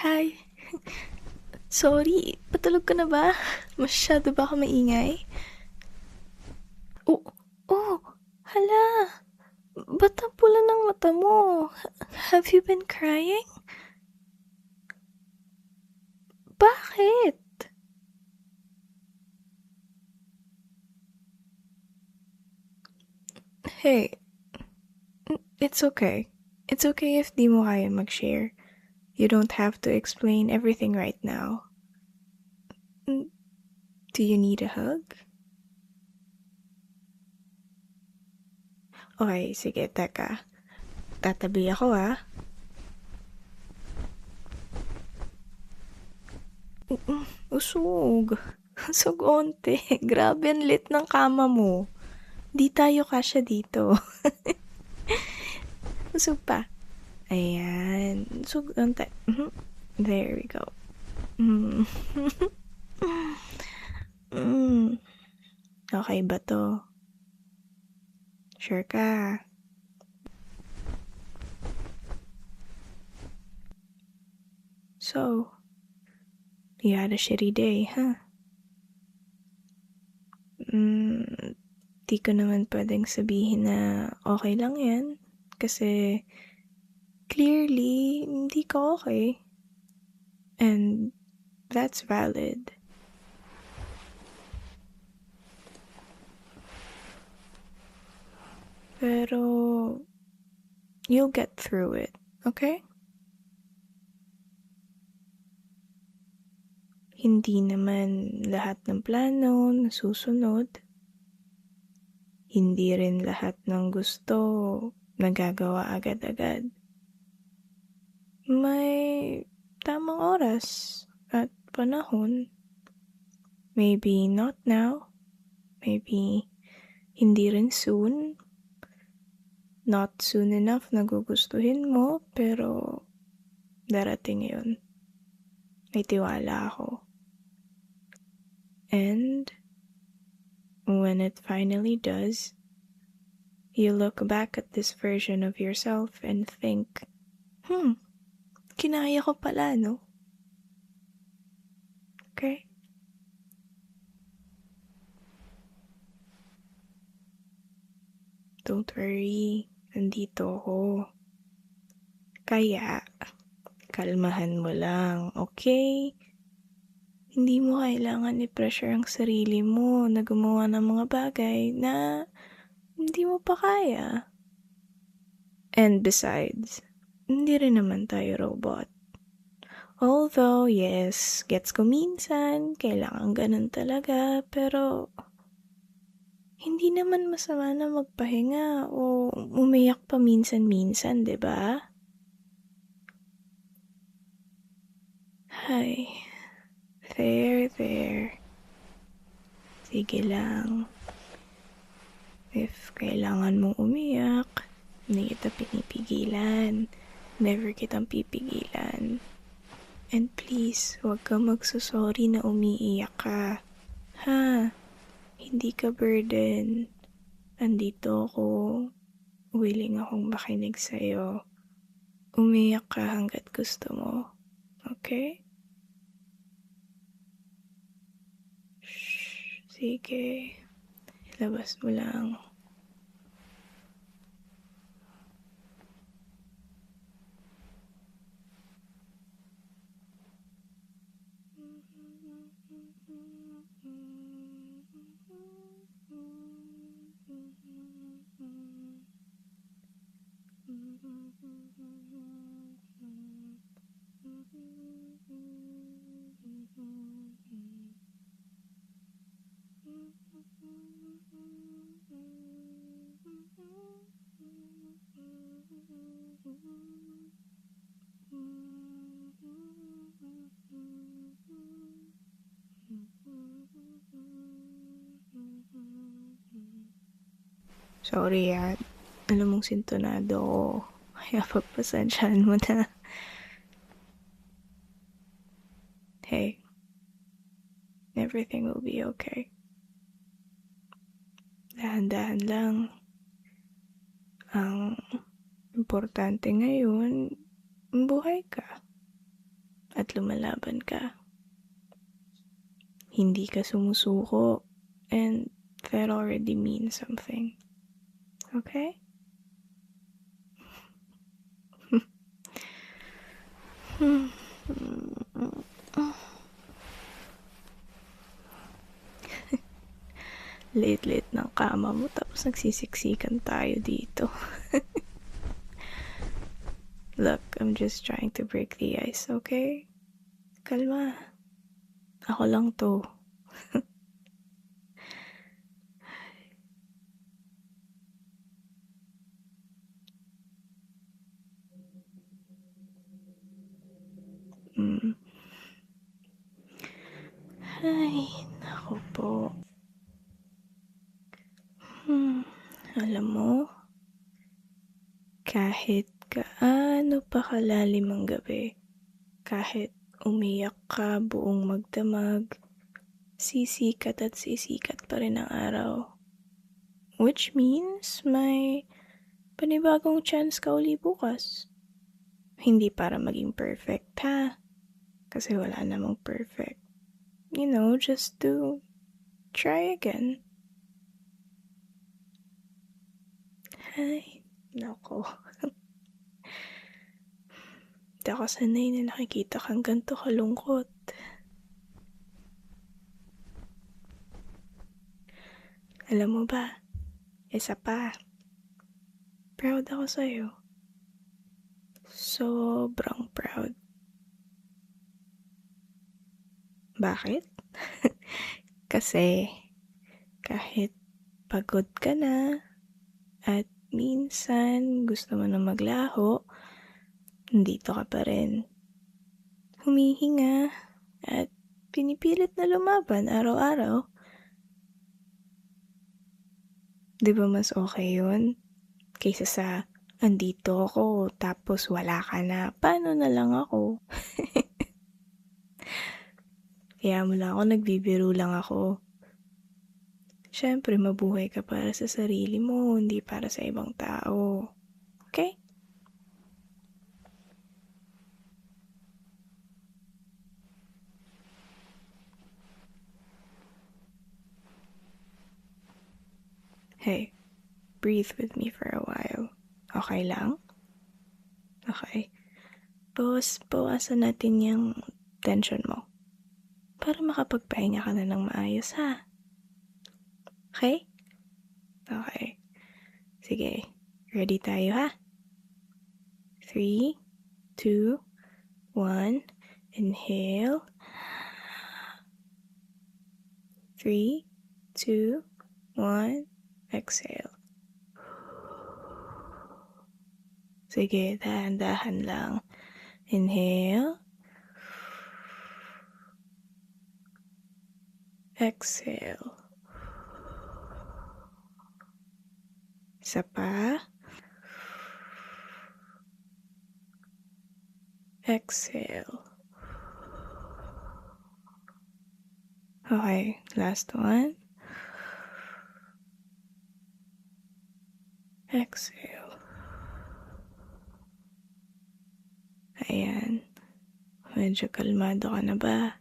Hi. Sorry, patulog ka na ba? Masyado ba ako maingay? Oh, oh, hala. Ba't ang pula ng mata mo? Have you been crying? Bakit? Hey, it's okay. It's okay if di mo kaya mag-share. You don't have to explain everything right now. Do you need a hug? Okay, sige, teka. Tatabi ako Usog. Usog onte. Grabe ang lit ng kama mo. Di tayo kasya dito. Usog pa. Ayan. Usog onte. There we go. Okay ba to? Sure ka? So, you had a shitty day, huh? Di ko naman pwedeng sabihin na okay lang yan. Kasi, clearly, hindi ka okay. And, that's valid. Pero, you'll get through it, okay? Hindi naman lahat ng plano nasusunod. Hindi rin lahat ng gusto nagagawa agad-agad. May tamang oras at panahon. Maybe not now. Maybe hindi rin soon. Not soon enough na gugustuhin mo, pero darating yun. May tiwala ako. And when it finally does, you look back at this version of yourself and think, kinaya ko pala, no? Okay? Don't worry, nandito ako. Kaya, kalmahan mo lang, okay? Hindi mo kailangan i-pressure ang sarili mo na gumawa ng mga bagay na hindi mo pa kaya. And besides, hindi rin naman tayo robot. Although, yes, gets ko minsan, kailangan ganun talaga, pero hindi naman masama na magpahinga o umiyak pa minsan-minsan, 'di ba? Hay, there. Sige lang. If kailangan mong umiyak, hindi kita pinipigilan. Never kitang pipigilan. And please, huwag ka magsusorry na umiiyak ka. Ha? Hindi ka burden. Andito ako. Willing akong makinig sa'yo. Umiyak ka hanggat gusto mo. Okay? Shh. Sige. Ilabas mo lang. Sorry alam mong sintonado ako. Kaya pagpasensyaan mo na. Hey, everything will be okay. Dahan-dahan lang. Ang importante ngayon, buhay ka. at lumalaban ka. Hindi ka sumusuko, and that already means something. Okay? Late-late ng kama mo tapos nagsisiksikan tayo dito. Look, I'm just trying to break the ice, okay? Kalma. Ako lang to. Ay, naku po. Alam mo, kahit gaano pa kalalim ang gabi, kahit umiyak ka buong magdamag, sisikat at sisikat pa rin ang araw. Which means may panibagong chance ka uli bukas. Hindi para maging perfect ha, kasi wala namang perfect. You know, just to try again. Ay, nako. Di ako sanay na nakikita kang ganito kalungkot. Alam mo ba, isa pa, proud ako sa'yo. Sobrang proud. Bakit? Kasi kahit pagod ka na at minsan gusto mo na maglaho, nandito ka pa rin. Humihinga at pinipilit na lumaban araw-araw. Di ba mas okay yun? Kaysa sa andito ako tapos wala ka na, paano na lang ako? Kaya mo lang ako, nagbibiro lang ako. Siyempre, mabuhay ka para sa sarili mo, hindi para sa ibang tao. Okay? Hey, breathe with me for a while. Okay lang? Okay. Bawasan natin yung tension mo. Para makapagpahinga ka na ng maayos, ha? Okay? Okay. Sige. Ready tayo, ha? 3, 2, 1. Inhale. 3, 2, 1. Exhale. Sige, dahan-dahan lang. Inhale. Exhale. Isa pa. Exhale. Okay, last one. Exhale. Ayan. Medyo kalmado ka na ba?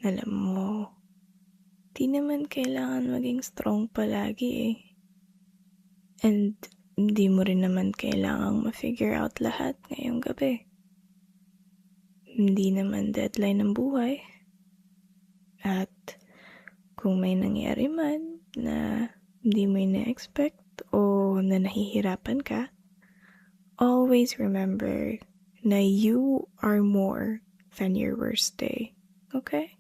Alam mo, di naman kailangan maging strong palagi eh. And hindi mo rin naman kailangang ma-figure out lahat ngayong gabi. Hindi naman deadline ng buhay. At kung may nangyari man na hindi mo ina-expect o na nahihirapan ka, always remember na you are more than your worst day. Okay?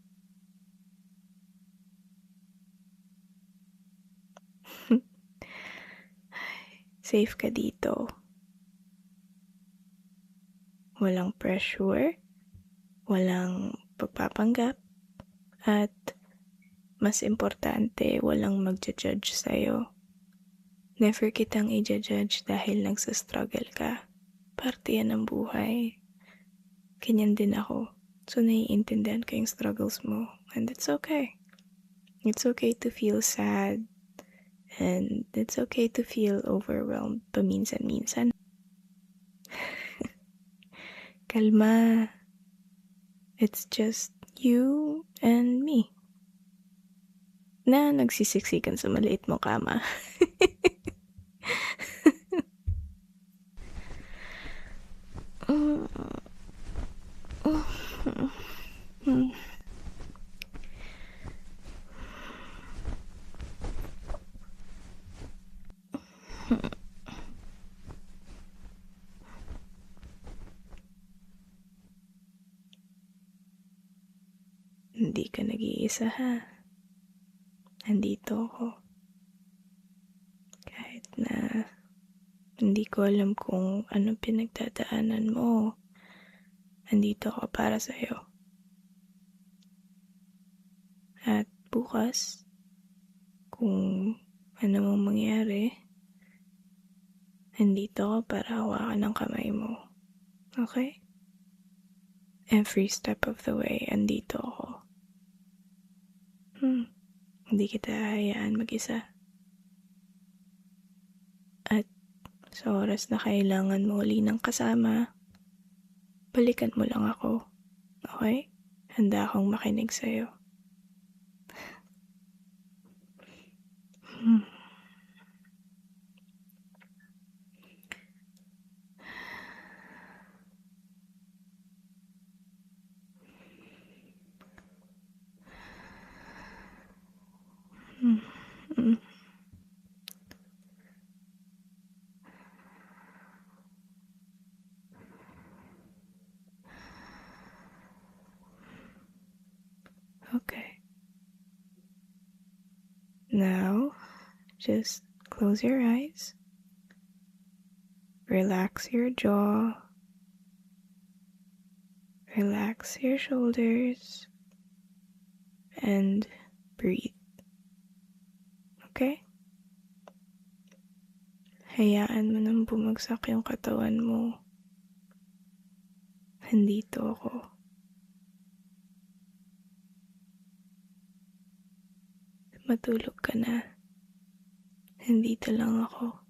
Safe ka dito. Walang pressure, walang pagpapanggap, at mas importante, walang magja-judge sa'yo. Never kitang i-judge dahil nagsastruggle ka. Parte yan ng buhay. Ganyan din ako. So, naiintindihan ko yung struggles mo. And it's okay. It's okay to feel sad. And it's okay to feel overwhelmed paminsan-minsan. Kalma. It's just you and me na nagsisiksikan sa maliit mong kama. Hindi ka nag-iisa, ha? Nandito ako. Kahit na hindi ko alam kung ano pinagdadaanan mo, nandito ako para sa'yo. At bukas, kung ano mang mangyari, nandito ako para hawakan ang kamay mo. Okay? Every step of the way, andito ako. Hindi kita hahayaan mag-isa. At sa oras na kailangan mo uli ng kasama, balikan mo lang ako. Okay? Handa akong makinig sa'yo. Okay. Now, just close your eyes. Relax your jaw. Relax your shoulders. And breathe. Okay? Hayaan mo nang bumagsak yung katawan mo. Nandito ako. Matulog ka na. Nandito lang ako.